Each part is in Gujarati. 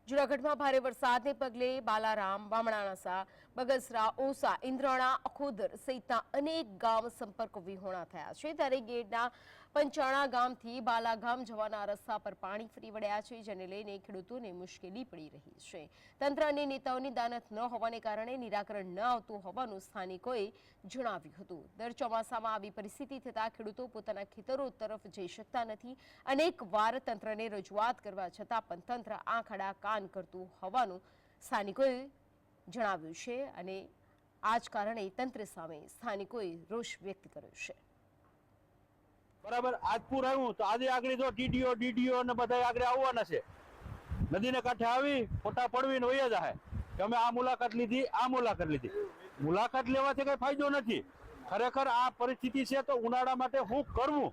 જૂનાગઢમાં ભારે વરસાદને પગલે બાલારામ, બામણાસા, બગસરા, ઓસા, ઇન્દ્રાણા, અખોદર સહિતના અનેક ગામ સંપર્ક વિહોણા થયા છે। ત્યારે ગેડના પંચાણા ગામથી બાલા ગામ જવાના રસ્તા પર પાણી ફરી વળ્યા છે, જેને લઈને ખેડૂતોને મુશ્કેલી પડી રહી છે। તંત્ર અને નેતાઓની દાનત ન હોવાને કારણે નિરાકરણ ન આવતું હોવાનું સ્થાનિકોએ જણાવ્યું હતું। દર ચોમાસામાં આવી પરિસ્થિતિ થતાં ખેડૂતો પોતાના ખેતરો તરફ જઈ શકતા નથી। અનેક વાર તંત્રને રજૂઆત કરવા છતાં પણ તંત્ર આંખ આડા કાન કરતું હોવાનું સ્થાનિકોએ જણાવ્યું છે અને આ જ કારણે તંત્ર સામે સ્થાનિકોએ રોષ વ્યક્ત કર્યો છે। બરાબર, આજ પૂર આવ્યું તો આજે આગળ જો ડીડીઓ ને બધા આગળ આવવાના છે। નદીને કાંઠે આવી ફોટા પડવીને વયા જાય કે અમે આ મુલાકાત લીધી। મુલાકાત લેવાથી કઈ ફાયદો નથી। ખરેખર આ પરિસ્થિતિ છે તો ઉનાળા માટે શું કરવું,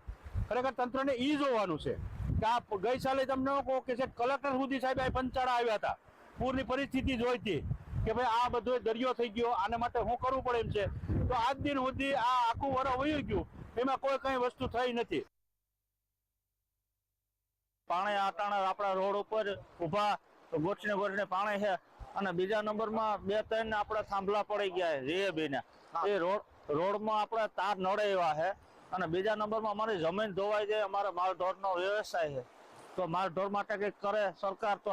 ખરેખર તંત્રને ઈ જોવાનું છે કે આ ગઈ સાલે તમને કહો કે કલેક્ટર સુધી સાહેબ આ પંચાળા આવ્યા હતા, પૂરની પરિસ્થિતિ જોઈતી કે ભાઈ આ બધો દરિયો થઈ ગયો, આના માટે શું કરવું પડે એમ છે। તો આજ દિન સુધી આ આખું વરસ વયું ગયું, એમાં કોઈ કઈ વસ્તુ થઈ નથી। પાણી આટાણા આપણા રોડ ઉપર ઉભા ગોઠને પાણી છે અને બીજા નંબરમાં 2-3 આપણા થાંભલા પડી ગયા છે એ રોડમાં આપણા તાર નડે એવા છે અને બીજા નંબરમાં અમારી જમીન ધોવાઈ જાય, અમારા માલ ઢોરનો વ્યવસાય છે, તો માલ ઢોર માટે કંઈક કરે સરકાર તો